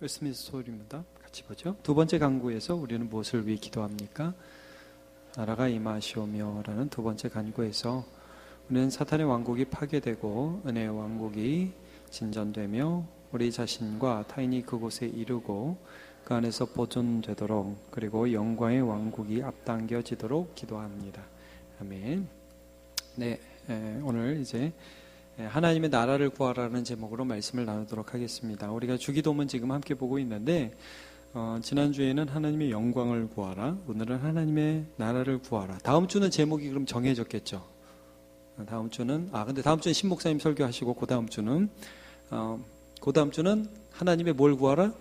웨스트민스터 소리입니다. 같이 보죠. 두 번째 간구에서 우리는 무엇을 위해 기도합니까? 나라가 임하시오며 라는 두 번째 간구에서 우리는 사탄의 왕국이 파괴되고 은혜의 왕국이 진전되며 우리 자신과 타인이 그곳에 이르고 그 안에서 보존되도록, 그리고 영광의 왕국이 앞당겨지도록 기도합니다. 아멘. 네, 오늘 이제 하나님의 나라를 구하라는 제목으로 말씀을 나누도록 하겠습니다. 우리가 주기도문 지금 함께 보고 있는데 지난주에는 하나님의 영광을 구하라, 오늘은 하나님의 나라를 구하라. 다음 주는 제목이 그럼 정해졌겠죠. 다음 주는 근데 다음 주는 신목사님 설교하시고 그 다음 주는 하나님의 뭘 구하라?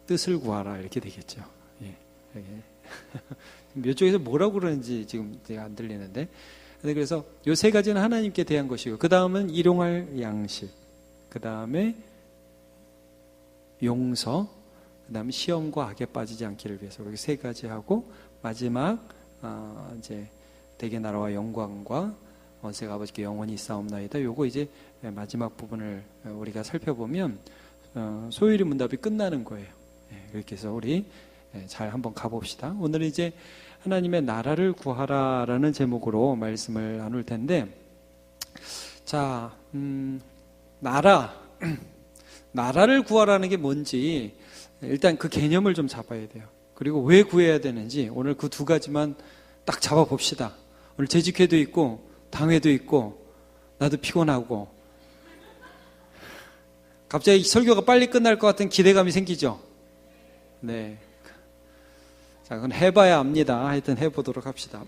뜻을 구하라, 이렇게 되겠죠. 예. 이쪽에서 뭐라고 그러는지 지금 제가 안 들리는데, 그래서 요 세 가지는 하나님께 대한 것이고, 그 다음은 일용할 양식, 그 다음에 용서, 그 다음에 시험과 악에 빠지지 않기를 위해서, 그렇게 세 가지 하고 마지막 이제 대개 나라와 영광과 원세가 아버지께 영원히 싸움나이다. 요거 이제 마지막 부분을 우리가 살펴보면 소요리 문답이 끝나는 거예요. 이렇게 해서 우리 잘 한번 가봅시다. 오늘 이제 하나님의 나라를 구하라라는 제목으로 말씀을 나눌 텐데, 자, 나라를 구하라는 게 뭔지 일단 그 개념을 좀 잡아야 돼요. 그리고 왜 구해야 되는지 오늘 그 두 가지만 딱 잡아봅시다. 오늘 재직회도 있고 당회도 있고 나도 피곤하고 갑자기 설교가 빨리 끝날 것 같은 기대감이 생기죠. 네. 자, 그건 해봐야 압니다. 하여튼 해보도록 합시다.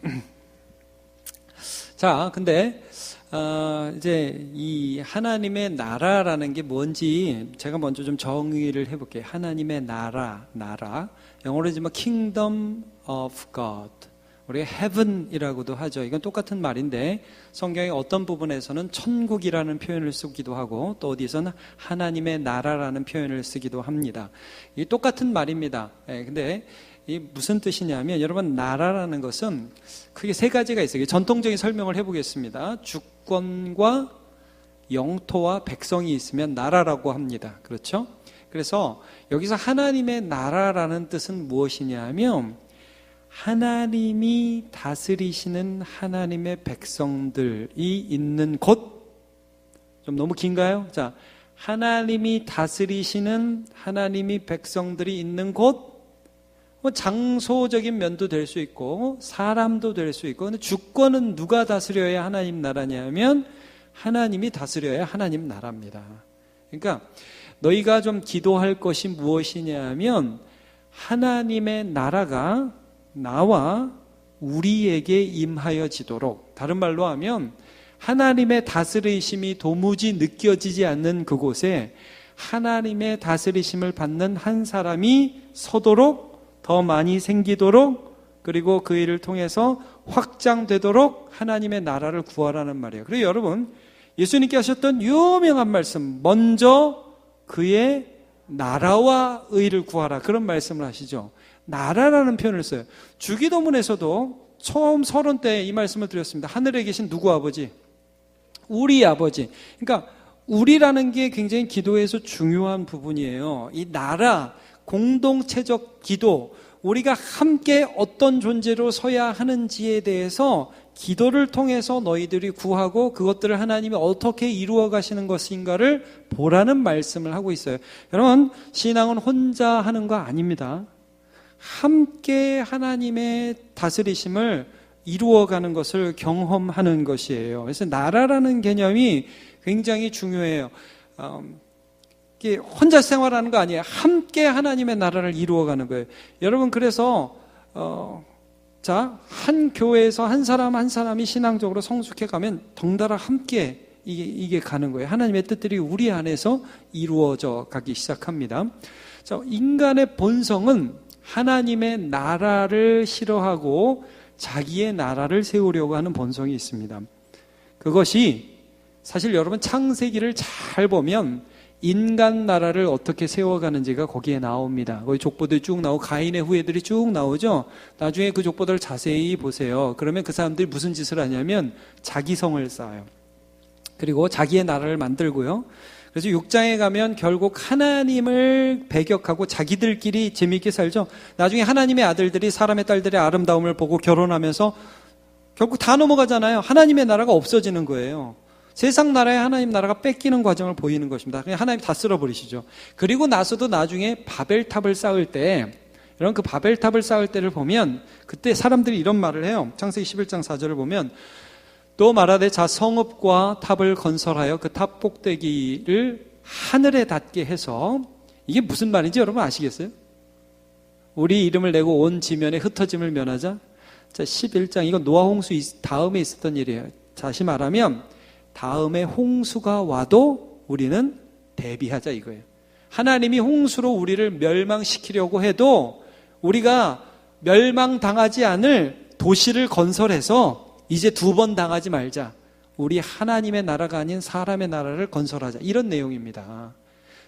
자, 근데 이제 이 하나님의 나라라는 게 뭔지 제가 먼저 좀 정의를 해볼게요. 하나님의 나라, 영어로 하지만 Kingdom of God, 우리가 Heaven이라고도 하죠. 이건 똑같은 말인데 성경의 어떤 부분에서는 천국이라는 표현을 쓰기도 하고, 또 어디서는 하나님의 나라라는 표현을 쓰기도 합니다. 이 똑같은 말입니다. 근데 이 무슨 뜻이냐면, 여러분, 나라라는 것은 크게 세 가지가 있어요. 전통적인 설명을 해보겠습니다. 주권과 영토와 백성이 있으면 나라라고 합니다. 그렇죠? 그래서 여기서 하나님의 나라라는 뜻은 무엇이냐면, 하나님이 다스리시는 하나님의 백성들이 있는 곳. 좀 너무 긴가요? 자, 하나님이 다스리시는 하나님이 백성들이 있는 곳. 장소적인 면도 될 수 있고 사람도 될 수 있고, 근데 주권은 누가 다스려야 하나님 나라냐면 하나님이 다스려야 하나님 나라입니다. 그러니까 너희가 좀 기도할 것이 무엇이냐면, 하나님의 나라가 나와 우리에게 임하여지도록, 다른 말로 하면 하나님의 다스리심이 도무지 느껴지지 않는 그곳에 하나님의 다스리심을 받는 한 사람이 서도록, 더 많이 생기도록, 그리고 그 일을 통해서 확장되도록 하나님의 나라를 구하라는 말이에요. 그리고 여러분, 예수님께 하셨던 유명한 말씀, 먼저 그의 나라와 의를 구하라, 그런 말씀을 하시죠. 나라라는 표현을 써요. 주기도문에서도 처음 서론 때 이 말씀을 드렸습니다. 하늘에 계신 누구 아버지? 우리 아버지. 그러니까 우리라는 게 굉장히 기도에서 중요한 부분이에요. 이 나라, 공동체적 기도, 우리가 함께 어떤 존재로 서야 하는지에 대해서 기도를 통해서 너희들이 구하고 그것들을 하나님이 어떻게 이루어 가시는 것인가를 보라는 말씀을 하고 있어요. 여러분, 신앙은 혼자 하는 거 아닙니다. 함께 하나님의 다스리심을 이루어가는 것을 경험하는 것이에요. 그래서 나라라는 개념이 굉장히 중요해요. 혼자 생활하는 거 아니에요. 함께 하나님의 나라를 이루어가는 거예요. 여러분, 그래서 한 교회에서 한 사람 한 사람이 신앙적으로 성숙해 가면 덩달아 함께 이게 가는 거예요. 하나님의 뜻들이 우리 안에서 이루어져 가기 시작합니다. 자, 인간의 본성은 하나님의 나라를 싫어하고 자기의 나라를 세우려고 하는 본성이 있습니다. 그것이 사실 여러분, 창세기를 잘 보면 인간 나라를 어떻게 세워가는지가 거기에 나옵니다. 거기 족보들이 쭉 나오고 가인의 후예들이 쭉 나오죠. 나중에 그 족보들을 자세히 보세요. 그러면 그 사람들이 무슨 짓을 하냐면 자기 성을 쌓아요. 그리고 자기의 나라를 만들고요. 그래서 6장에 가면 결국 하나님을 배격하고 자기들끼리 재미있게 살죠. 나중에 하나님의 아들들이 사람의 딸들의 아름다움을 보고 결혼하면서 결국 다 넘어가잖아요. 하나님의 나라가 없어지는 거예요. 세상 나라에 하나님 나라가 뺏기는 과정을 보이는 것입니다. 그냥 하나님 다 쓸어버리시죠. 그리고 나서도 나중에 바벨탑을 쌓을 때, 이런 그 바벨탑을 쌓을 때를 보면 그때 사람들이 이런 말을 해요. 창세기 11장 4절을 보면 또 말하되 자 성읍과 탑을 건설하여 그 탑 꼭대기를 하늘에 닿게 해서, 이게 무슨 말인지 여러분 아시겠어요? 우리 이름을 내고 온 지면에 흩어짐을 면하자. 자, 11장, 이건 노아 홍수 다음에 있었던 일이에요. 다시 말하면 다음에 홍수가 와도 우리는 대비하자 이거예요. 하나님이 홍수로 우리를 멸망시키려고 해도 우리가 멸망당하지 않을 도시를 건설해서 이제 2번 당하지 말자. 우리 하나님의 나라가 아닌 사람의 나라를 건설하자. 이런 내용입니다.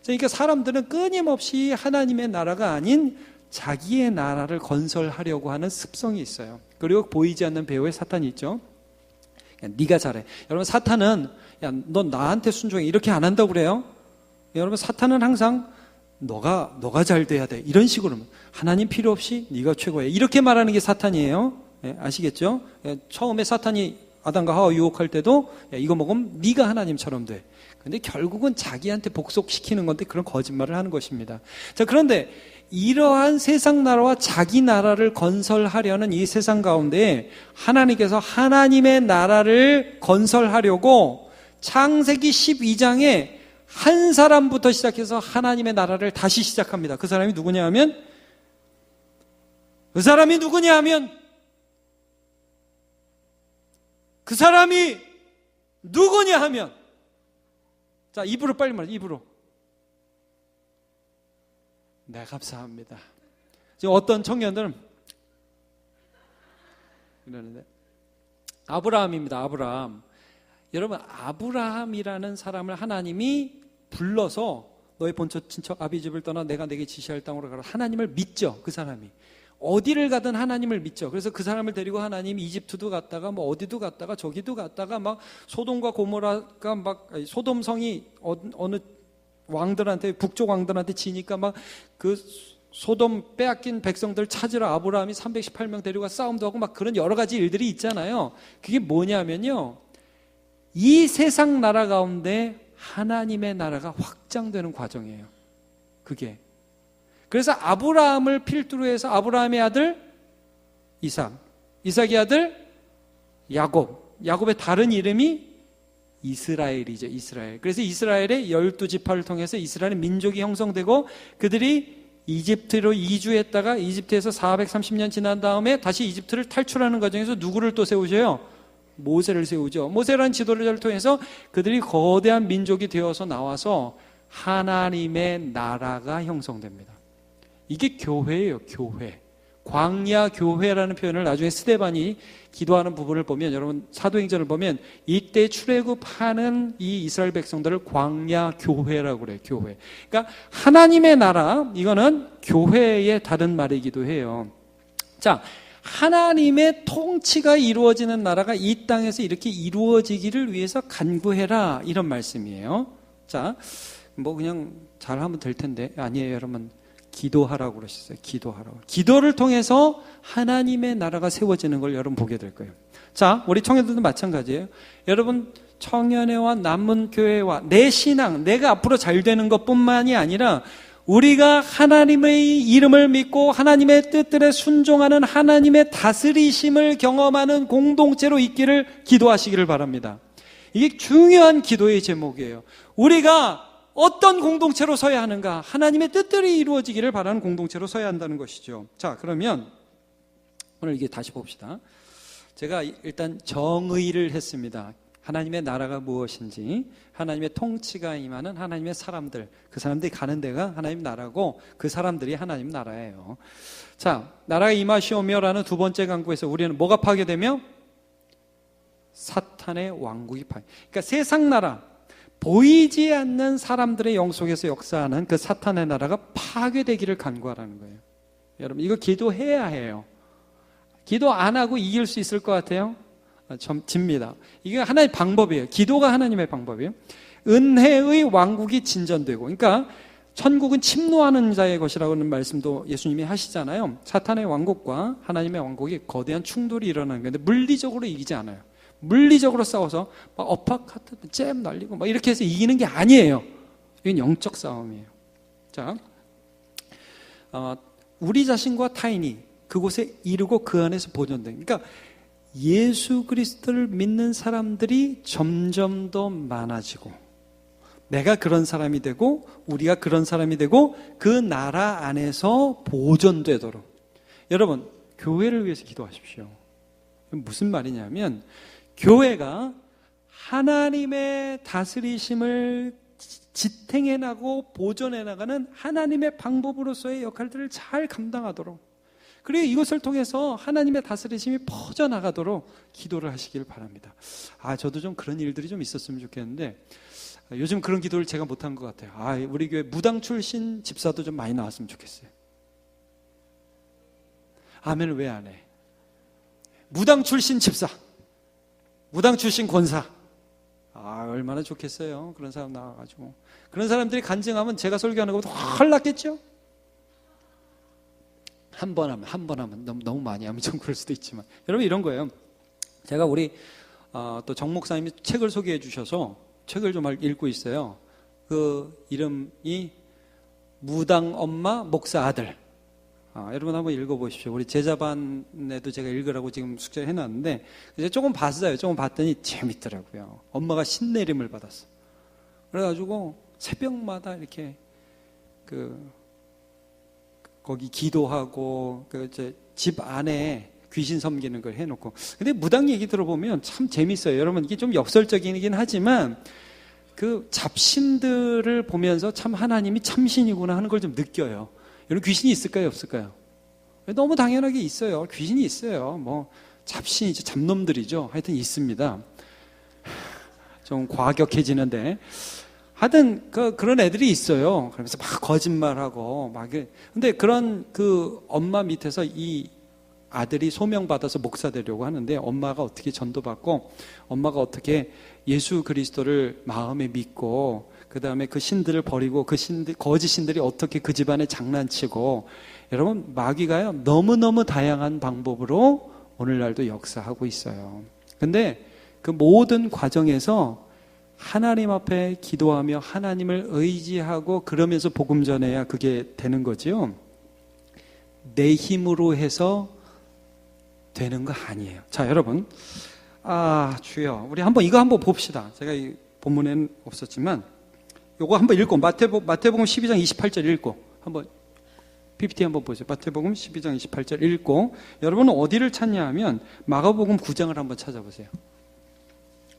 그러니까 사람들은 끊임없이 하나님의 나라가 아닌 자기의 나라를 건설하려고 하는 습성이 있어요. 그리고 보이지 않는 배후에 사탄이 있죠. 야, 네가 잘해. 여러분, 사탄은 야, 너 나한테 순종해. 이렇게 안 한다고 그래요. 여러분, 사탄은 항상 너가 잘 돼야 돼. 이런 식으로 하나님 필요 없이 네가 최고야. 이렇게 말하는 게 사탄이에요. 예, 아시겠죠? 예, 처음에 사탄이 아담과 하와 유혹할 때도 야, 이거 먹으면 네가 하나님처럼 돼. 근데 결국은 자기한테 복속시키는 건데 그런 거짓말을 하는 것입니다. 자, 그런데 이러한 세상 나라와 자기 나라를 건설하려는 이 세상 가운데 하나님께서 하나님의 나라를 건설하려고 창세기 12장에 한 사람부터 시작해서 하나님의 나라를 다시 시작합니다. 그 사람이 누구냐 하면 그 사람이 누구냐 하면 자, 입으로 빨리 말해. 입으로. 네, 감사합니다. 지금 어떤 청년들은 이러는데 아브라함입니다. 아브라함. 여러분, 아브라함이라는 사람을 하나님이 불러서 너의 본처 친척 아비집을 떠나 내가 내게 지시할 땅으로 가라. 하나님을 믿죠. 그 사람이 어디를 가든 하나님을 믿죠. 그래서 그 사람을 데리고 하나님이 이집트도 갔다가 뭐 어디도 갔다가 저기도 갔다가 막 소돔과 고모라가 막 소돔 성이 어느 왕들한테 북쪽 왕들한테 지니까 막 그 소돔 빼앗긴 백성들 찾으러 아브라함이 318명 데리고 싸움도 하고 막 그런 여러 가지 일들이 있잖아요. 그게 뭐냐면요, 이 세상 나라 가운데 하나님의 나라가 확장되는 과정이에요. 그게. 그래서 아브라함을 필두로 해서 아브라함의 아들 이삭, 이삭의 아들 야곱, 야곱의 다른 이름이 이스라엘이죠. 이스라엘. 그래서 이스라엘의 12지파를 통해서 이스라엘의 민족이 형성되고 그들이 이집트로 이주했다가 이집트에서 430년 지난 다음에 다시 이집트를 탈출하는 과정에서 누구를 또 세우셔요? 모세를 세우죠. 모세라는 지도자를 통해서 그들이 거대한 민족이 되어서 나와서 하나님의 나라가 형성됩니다. 이게 교회예요. 교회. 광야 교회라는 표현을 나중에 스데반이 기도하는 부분을 보면, 여러분 사도행전을 보면 이때 출애굽하는 이 이스라엘 백성들을 광야 교회라고 그래요. 교회. 그러니까 하나님의 나라, 이거는 교회의 다른 말이기도 해요. 자, 하나님의 통치가 이루어지는 나라가 이 땅에서 이렇게 이루어지기를 위해서 간구해라, 이런 말씀이에요. 자, 뭐 그냥 잘하면 될 텐데, 아니에요. 여러분, 기도하라고 그러셨어요. 기도하라고. 기도를 통해서 하나님의 나라가 세워지는 걸 여러분 보게 될 거예요. 자, 우리 청년들도 마찬가지예요. 여러분, 청년회와 남문교회와 내 신앙, 내가 앞으로 잘 되는 것뿐만이 아니라 우리가 하나님의 이름을 믿고 하나님의 뜻들에 순종하는 하나님의 다스리심을 경험하는 공동체로 있기를 기도하시기를 바랍니다. 이게 중요한 기도의 제목이에요. 우리가 어떤 공동체로 서야 하는가? 하나님의 뜻들이 이루어지기를 바라는 공동체로 서야 한다는 것이죠. 자, 그러면 오늘 이게 다시 봅시다. 제가 일단 정의를 했습니다. 하나님의 나라가 무엇인지, 하나님의 통치가 임하는 하나님의 사람들, 그 사람들이 가는 데가 하나님 나라고 그 사람들이 하나님 나라예요. 자, 나라가 임하시오며라는 두 번째 강구에서 우리는 뭐가 파괴되며? 사탄의 왕국이 파괴. 그러니까 세상 나라, 보이지 않는 사람들의 영 속에서 역사하는 그 사탄의 나라가 파괴되기를 간구하라는 거예요. 여러분, 이거 기도해야 해요. 기도 안 하고 이길 수 있을 것 같아요? 좀 집니다. 이게 하나의 방법이에요. 기도가 하나님의 방법이에요. 은혜의 왕국이 진전되고, 그러니까 천국은 침노하는 자의 것이라고는 말씀도 예수님이 하시잖아요. 사탄의 왕국과 하나님의 왕국이 거대한 충돌이 일어나는 건데 물리적으로 이기지 않아요. 물리적으로 싸워서 막 어퍼카트, 잽 날리고 막 이렇게 해서 이기는 게 아니에요. 이건 영적 싸움이에요. 자, 우리 자신과 타인이 그곳에 이르고 그 안에서 보존된, 그러니까 예수 그리스도를 믿는 사람들이 점점 더 많아지고, 내가 그런 사람이 되고 우리가 그런 사람이 되고 그 나라 안에서 보존되도록. 여러분, 교회를 위해서 기도하십시오. 무슨 말이냐면, 교회가 하나님의 다스리심을 지탱해 나가고 보존해 나가는 하나님의 방법으로서의 역할들을 잘 감당하도록, 그리고 이것을 통해서 하나님의 다스리심이 퍼져나가도록 기도를 하시길 바랍니다. 저도 좀 그런 일들이 좀 있었으면 좋겠는데 요즘 그런 기도를 제가 못한 것 같아요. 우리 교회 무당 출신 집사도 좀 많이 나왔으면 좋겠어요. 아멘을 왜 안 해? 무당 출신 집사, 무당 출신 권사, 얼마나 좋겠어요. 그런 사람 나와가지고. 그런 사람들이 간증하면 제가 설교하는 것보다 훨 낫겠죠? 한 번 하면 너무 많이 하면 좀 그럴 수도 있지만, 여러분, 이런 거예요. 제가 우리 또 정 목사님이 책을 소개해 주셔서 책을 좀 읽고 있어요. 그 이름이 무당 엄마 목사 아들. 여러분 한번 읽어보십시오. 우리 제자반에도 제가 읽으라고 지금 숙제 해놨는데 이제 조금 봤어요. 조금 봤더니 재밌더라고요. 엄마가 신내림을 받았어. 그래가지고 새벽마다 이렇게 거기 기도하고 이제 집 안에 귀신 섬기는 걸 해놓고. 근데 무당 얘기 들어보면 참 재밌어요. 여러분, 이게 좀 역설적이긴 하지만 그 잡신들을 보면서 참 하나님이 참신이구나 하는 걸 좀 느껴요. 여러분, 귀신이 있을까요, 없을까요? 너무 당연하게 있어요. 귀신이 있어요. 뭐 잡신이죠, 잡놈들이죠. 하여튼 있습니다. 좀 과격해지는데 하여튼 그런 애들이 있어요. 그러면서 막 거짓말하고 막. 근데 그런 그 엄마 밑에서 이 아들이 소명받아서 목사 되려고 하는데 엄마가 어떻게 전도받고 엄마가 어떻게 예수 그리스도를 마음에 믿고 그 다음에 그 신들을 버리고 그 거짓 신들이 어떻게 그 집안에 장난치고. 여러분, 마귀가요 너무너무 다양한 방법으로 오늘날도 역사하고 있어요. 근데 그 모든 과정에서 하나님 앞에 기도하며 하나님을 의지하고 그러면서 복음 전해야 그게 되는 거지요. 내 힘으로 해서 되는 거 아니에요. 자, 여러분, 주여, 우리 이거 한번 봅시다. 제가 이 본문에는 없었지만 요거 한번 읽고 마태복음 12장 28절 읽고 한번 PPT 한번 보세요. 마태복음 12장 28절 읽고, 여러분은 어디를 찾냐 하면 마가복음 9장을 한번 찾아보세요.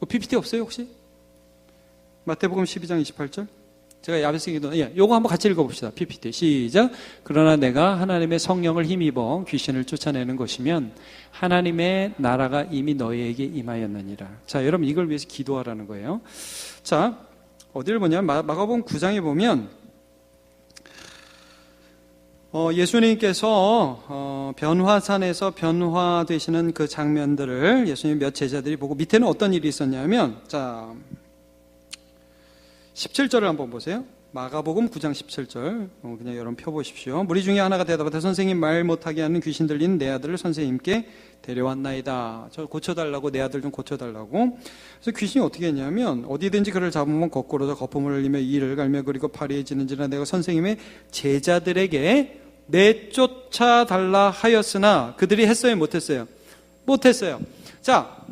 PPT 없어요 혹시? 마태복음 12장 28절. 제가 야베스 기도, 요거 한번 같이 읽어봅시다. PPT 시작. 그러나 내가 하나님의 성령을 힘입어 귀신을 쫓아내는 것이면 하나님의 나라가 이미 너희에게 임하였느니라. 자, 여러분, 이걸 위해서 기도하라는 거예요. 자, 어디를 보냐면 마가복음 9장에 보면 예수님께서 변화산에서 변화되시는 그 장면들을 예수님 몇 제자들이 보고, 밑에는 어떤 일이 있었냐면, 자, 17절을 한번 보세요. 마가복음 9장 17절. 그냥 여러분 펴보십시오. 무리 중에 하나가 대답하되 선생님, 말 못하게 하는 귀신 들린 내 아들을 선생님께 데려왔나이다. 저 고쳐달라고, 내 아들 좀 고쳐달라고. 그래서 귀신이 어떻게 했냐면, 어디든지 그를 잡으면 거꾸로서 거품을 흘리며 이를 갈며 그리고 파리해지는지라 내가 선생님의 제자들에게 내쫓아달라 하였으나 그들이 했어요, 못했어요? 못했어요. 자,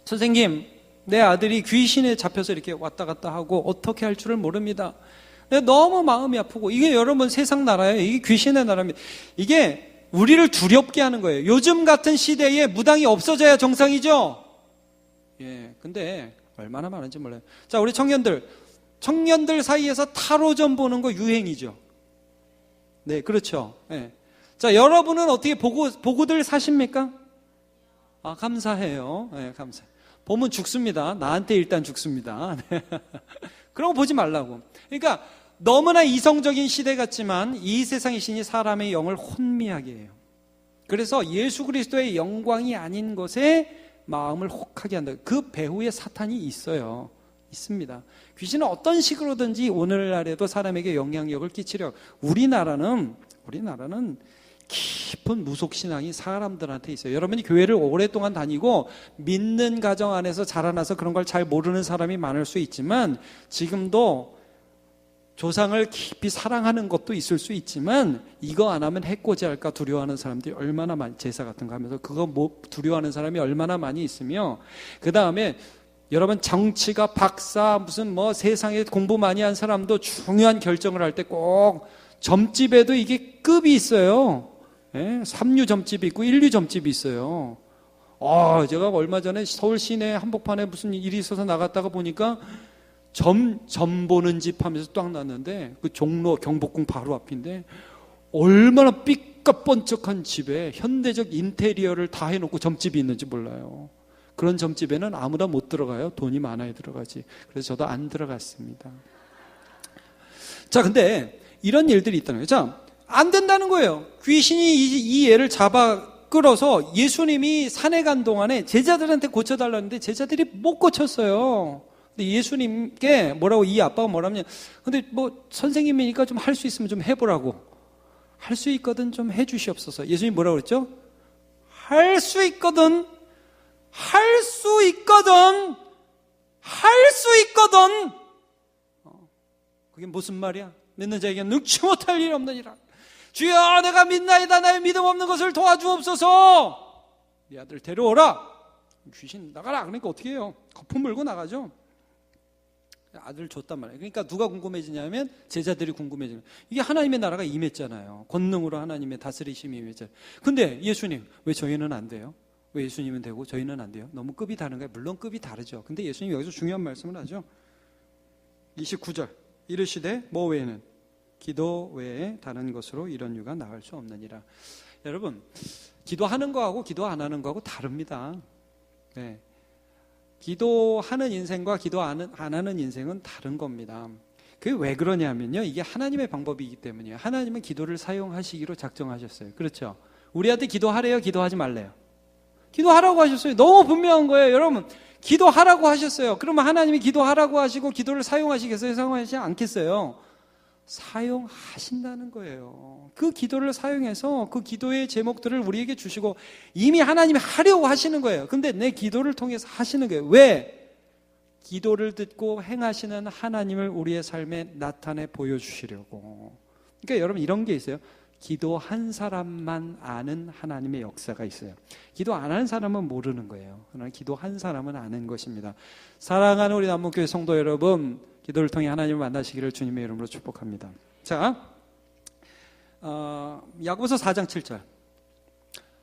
선생님, 내 아들이 귀신에 잡혀서 이렇게 왔다 갔다 하고 어떻게 할 줄을 모릅니다. 내가 너무 마음이 아프고. 이게 여러분 세상 나라예요. 이게 귀신의 나라입니다. 이게 우리를 두렵게 하는 거예요. 요즘 같은 시대에 무당이 없어져야 정상이죠. 근데 얼마나 많은지 몰라요. 자, 우리 청년들 사이에서 타로점 보는 거 유행이죠. 네, 그렇죠. 자, 여러분은 어떻게 보고들 사십니까? 감사해요. 감사해요. 보면 죽습니다. 나한테 일단 죽습니다. 그런 거 보지 말라고. 그러니까 너무나 이성적인 시대 같지만 이 세상의 신이 사람의 영을 혼미하게 해요. 그래서 예수 그리스도의 영광이 아닌 것에 마음을 혹하게 한다. 그 배후에 사탄이 있어요. 있습니다. 귀신은 어떤 식으로든지 오늘날에도 사람에게 영향력을 끼치려. 우리나라는 깊은 무속신앙이 사람들한테 있어요. 여러분이 교회를 오랫동안 다니고 믿는 가정 안에서 자라나서 그런 걸 잘 모르는 사람이 많을 수 있지만, 지금도 조상을 깊이 사랑하는 것도 있을 수 있지만, 이거 안 하면 해코지할까 두려워하는 사람들이 얼마나 많이, 제사 같은 거 하면서 그거 두려워하는 사람이 얼마나 많이 있으며, 그 다음에 여러분 정치가 박사 무슨 세상에 공부 많이 한 사람도 중요한 결정을 할 때 꼭 점집에도 이게 급이 있어요. 3류 점집이 있고 1류 점집이 있어요. 제가 얼마 전에 서울 시내 한복판에 무슨 일이 있어서 나갔다가 보니까 점 보는 집 하면서 딱 났는데, 그 종로 경복궁 바로 앞인데 얼마나 삐까뻔쩍한 집에 현대적 인테리어를 다 해놓고 점집이 있는지 몰라요. 그런 점집에는 아무나 못 들어가요. 돈이 많아야 들어가지. 그래서 저도 안 들어갔습니다. 자, 근데 이런 일들이 있다는 거예요. 자, 안 된다는 거예요. 귀신이 이 애를 잡아 끌어서 예수님이 산에 간 동안에 제자들한테 고쳐달라는데 제자들이 못 고쳤어요. 근데 예수님께 이 아빠가 뭐라면, 근데 선생님이니까 좀 할 수 있으면 좀 해보라고. 할 수 있거든 좀 해주시옵소서. 예수님이 뭐라고 그랬죠? 할 수 있거든. 할 수 있거든. 할 수 있거든. 그게 무슨 말이야? 믿는 자에게 능치 못할 일이 없느니라. 주여, 내가 믿나이다. 나의 믿음 없는 것을 도와주옵소서. 네 아들 데려오라. 귀신 나가라. 그러니까 어떻게 해요? 거품 물고 나가죠. 아들 줬단 말이에요. 그러니까 누가 궁금해지냐면 제자들이 궁금해지는. 이게 하나님의 나라가 임했잖아요. 권능으로 하나님의 다스리심이 임했잖아요. 근데 예수님, 왜 저희는 안 돼요? 왜 예수님은 되고 저희는 안 돼요? 너무 급이 다른 거예요. 물론 급이 다르죠. 근데 예수님이 여기서 중요한 말씀을 하죠. 29절 이르시되 뭐 외에는 기도 외에 다른 것으로 이런 유가 나을 수 없느니라. 여러분, 기도하는 거하고 기도 안 하는 거하고 다릅니다. 네. 기도하는 인생과 기도 안 하는 인생은 다른 겁니다. 그게 왜 그러냐면요, 이게 하나님의 방법이기 때문이에요. 하나님은 기도를 사용하시기로 작정하셨어요. 그렇죠? 우리한테 기도하래요? 기도하지 말래요? 기도하라고 하셨어요. 너무 분명한 거예요. 여러분, 기도하라고 하셨어요. 그러면 하나님이 기도하라고 하시고 기도를 사용하시겠어요? 사용하시지 않겠어요? 사용하신다는 거예요. 그 기도를 사용해서 그 기도의 제목들을 우리에게 주시고 이미 하나님이 하려고 하시는 거예요. 근데 내 기도를 통해서 하시는 거예요. 왜? 기도를 듣고 행하시는 하나님을 우리의 삶에 나타내 보여주시려고. 그러니까 여러분, 이런 게 있어요. 기도한 사람만 아는 하나님의 역사가 있어요. 기도 안 하는 사람은 모르는 거예요. 그러나 기도한 사람은 아는 것입니다. 사랑하는 우리 남문교회 성도 여러분, 기도를 통해 하나님을 만나시기를 주님의 이름으로 축복합니다. 자, 야고보서 4장 7절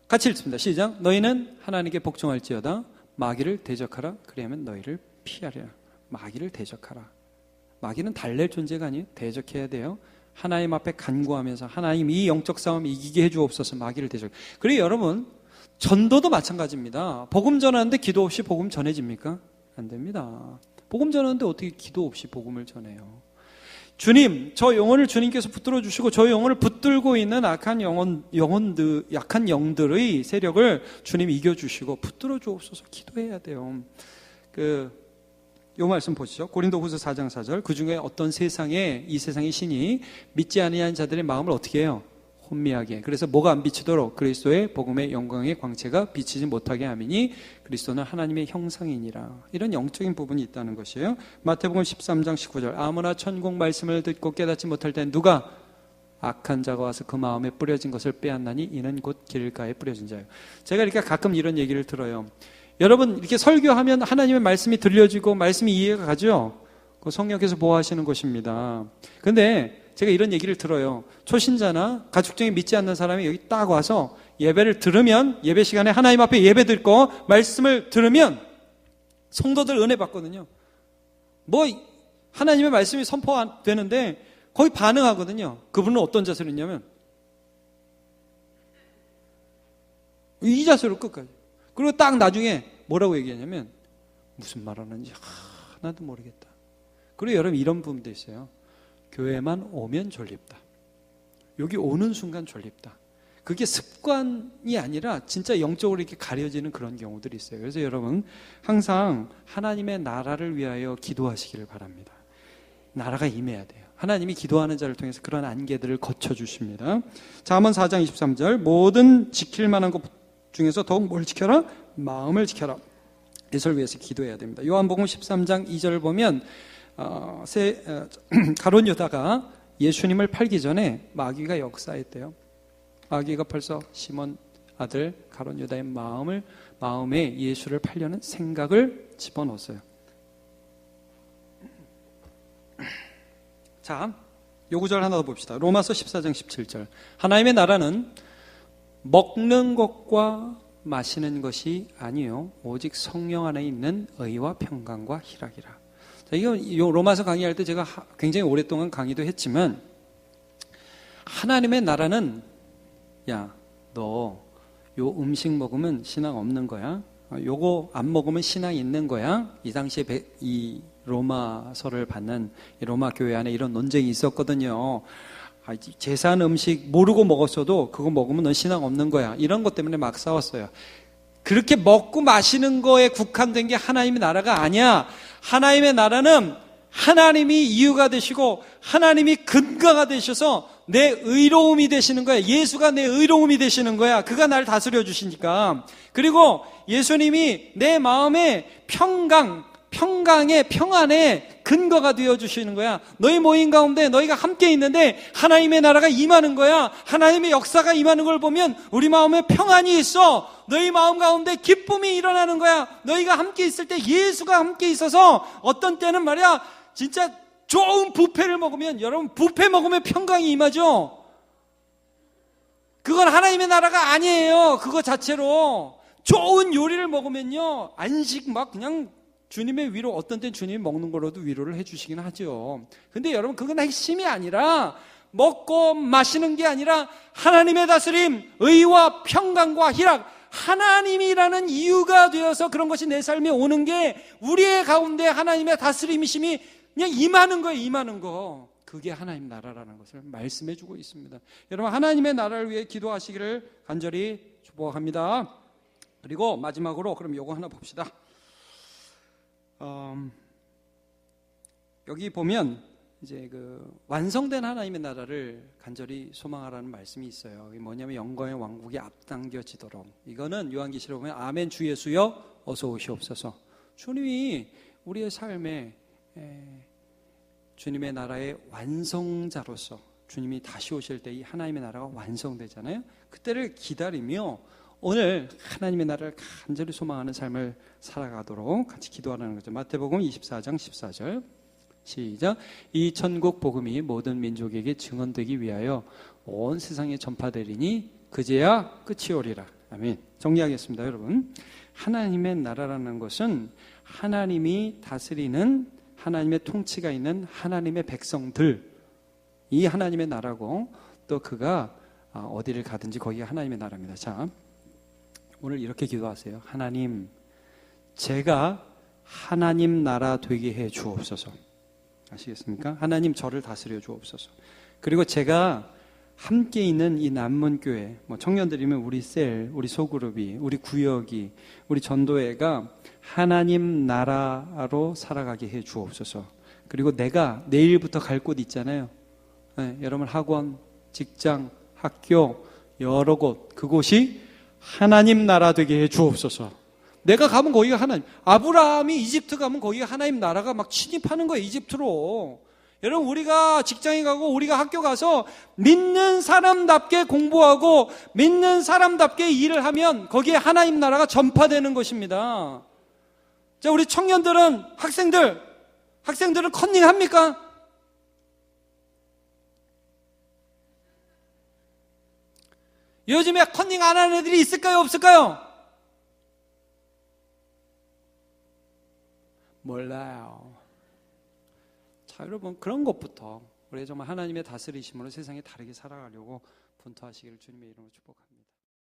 같이 읽습니다. 시작. 너희는 하나님께 복종할지어다. 마귀를 대적하라. 그리하면 너희를 피하리라. 마귀를 대적하라. 마귀는 달랠 존재가 아니에요. 대적해야 돼요. 하나님 앞에 간구하면서 하나님 이 영적 싸움 이기게 해주옵소서. 마귀를 대적. 그리고 여러분, 전도도 마찬가지입니다. 복음 전하는데 기도 없이 복음 전해집니까? 안 됩니다. 복음 전하는데 어떻게 기도 없이 복음을 전해요? 주님, 저 영혼을 주님께서 붙들어 주시고 저 영혼을 붙들고 있는 약한 영들의 세력을 주님 이겨주시고 붙들어 주옵소서. 기도해야 돼요. 요 말씀 보시죠. 고린도후서 4장 4절. 그 중에 어떤 이 세상의 신이 믿지 아니한 자들의 마음을 어떻게 해요? 혼미하게. 그래서 뭐가 안 비치도록 그리스도의 복음의 영광의 광채가 비치지 못하게 하미니 그리스도는 하나님의 형상이니라. 이런 영적인 부분이 있다는 것이에요. 마태복음 13장 19절. 아무나 천국 말씀을 듣고 깨닫지 못할 때 누가 악한 자가 와서 그 마음에 뿌려진 것을 빼앗나니 이는 곧 길가에 뿌려진 자예요. 제가 이렇게 가끔 이런 얘기를 들어요. 여러분, 이렇게 설교하면 하나님의 말씀이 들려지고 말씀이 이해가 가죠? 그 성령께서 보호하시는 것입니다. 근데 제가 이런 얘기를 들어요. 초신자나 가족 중에 믿지 않는 사람이 여기 딱 와서 예배를 들으면, 예배 시간에 하나님 앞에 예배 듣고 말씀을 들으면 성도들 은혜 받거든요. 하나님의 말씀이 선포되는데 거의 반응하거든요. 그분은 어떤 자세로 있냐면 이 자세로 끝까지. 그리고 딱 나중에 뭐라고 얘기하냐면 무슨 말 하는지 하나도 모르겠다. 그리고 여러분, 이런 부분도 있어요. 교회만 오면 졸립다. 여기 오는 순간 졸립다. 그게 습관이 아니라 진짜 영적으로 이렇게 가려지는 그런 경우들이 있어요. 그래서 여러분 항상 하나님의 나라를 위하여 기도하시기를 바랍니다. 나라가 임해야 돼요. 하나님이 기도하는 자를 통해서 그런 안개들을 거쳐주십니다. 잠언 4장 23절 모든 지킬 만한 것 중에서 더욱 뭘 지켜라? 마음을 지켜라. 이것을 위해서 기도해야 됩니다. 요한복음 13장 2절을 보면 가룟 유다가 예수님을 팔기 전에 마귀가 역사했대요. 마귀가 벌써 시몬 아들 가룟 유다의 마음에 예수를 팔려는 생각을 집어넣었어요. 자, 요 구절 하나 더 봅시다. 로마서 14장 17절. 하나님의 나라는 먹는 것과 마시는 것이 아니요 오직 성령 안에 있는 의와 평강과 희락이라. 자, 이거 로마서 강의할 때 제가 굉장히 오랫동안 강의도 했지만 하나님의 나라는 야, 너 요 음식 먹으면 신앙 없는 거야. 요거 안 먹으면 신앙 있는 거야. 이 당시에 이 로마서를 받는 이 로마 교회 안에 이런 논쟁이 있었거든요. 제사한 음식 모르고 먹었어도 그거 먹으면 넌 신앙 없는 거야. 이런 것 때문에 막 싸웠어요. 그렇게 먹고 마시는 거에 국한된 게 하나님의 나라가 아니야. 하나님의 나라는 하나님이 이유가 되시고 하나님이 근거가 되셔서 내 의로움이 되시는 거야. 예수가 내 의로움이 되시는 거야. 그가 날 다스려 주시니까. 그리고 예수님이 내 마음에 평강의 평안의 근거가 되어 주시는 거야. 너희 모임 가운데 너희가 함께 있는데 하나님의 나라가 임하는 거야. 하나님의 역사가 임하는 걸 보면 우리 마음에 평안이 있어. 너희 마음 가운데 기쁨이 일어나는 거야. 너희가 함께 있을 때 예수가 함께 있어서 어떤 때는 말이야 진짜 좋은 뷔페를 먹으면 여러분 뷔페 먹으면 평강이 임하죠. 그건 하나님의 나라가 아니에요. 그거 자체로 좋은 요리를 먹으면요 안식 막 그냥 주님의 위로 어떤 때는 주님이 먹는 거로도 위로를 해주시긴 하죠. 근데 여러분 그건 핵심이 아니라 먹고 마시는 게 아니라 하나님의 다스림, 의와 평강과 희락, 하나님이라는 이유가 되어서 그런 것이 내 삶에 오는 게 우리의 가운데 하나님의 다스림이심이 그냥 임하는 거예요. 임하는 거. 그게 하나님 나라라는 것을 말씀해 주고 있습니다. 여러분 하나님의 나라를 위해 기도하시기를 간절히 축복합니다. 그리고 마지막으로 그럼 요거 하나 봅시다. 여기 보면 이제 그 완성된 하나님의 나라를 간절히 소망하라는 말씀이 있어요. 이게 뭐냐면 영광의 왕국이 앞당겨지도록. 이거는 요한계시록 보면 아멘 주 예수여 어서 오시옵소서. 주님이 우리의 삶에 주님의 나라의 완성자로서 주님이 다시 오실 때 이 하나님의 나라가 완성되잖아요. 그때를 기다리며 오늘 하나님의 나라를 간절히 소망하는 삶을 살아가도록 같이 기도하라는 거죠. 마태복음 24장 14절 시작. 이 천국 복음이 모든 민족에게 증언되기 위하여 온 세상에 전파되리니 그제야 끝이 오리라. 아멘. 정리하겠습니다. 여러분 하나님의 나라라는 것은 하나님이 다스리는 하나님의 통치가 있는 하나님의 백성들, 이 하나님의 나라고 또 그가 어디를 가든지 거기가 하나님의 나라입니다. 자, 오늘 이렇게 기도하세요. 하나님, 제가 하나님 나라 되게 해 주옵소서. 아시겠습니까? 하나님 저를 다스려 주옵소서. 그리고 제가 함께 있는 이 남문교회, 청년들이면 우리 셀, 우리 소그룹이, 우리 구역이, 우리 전도회가 하나님 나라로 살아가게 해 주옵소서. 그리고 내가 내일부터 갈 곳 있잖아요. 네, 여러분 학원, 직장, 학교, 여러 곳, 그곳이 하나님 나라 되게 해 주옵소서. 내가 가면 거기가 하나님. 아브라함이 이집트 가면 거기가 하나님 나라가 막 침입하는 거예요. 이집트로. 여러분 우리가 직장에 가고 우리가 학교 가서 믿는 사람답게 공부하고 믿는 사람답게 일을 하면 거기에 하나님 나라가 전파되는 것입니다. 자, 우리 청년들은 학생들은 컨닝합니까? 요즘에 컨닝 안 하는 애들이 있을까요? 없을까요? 몰라요. 자, 여러분 그런 것부터 우리 정말 하나님의 다스리심으로 세상에 다르게 살아가려고 분투하시기를 주님의 이름으로 축복합니다.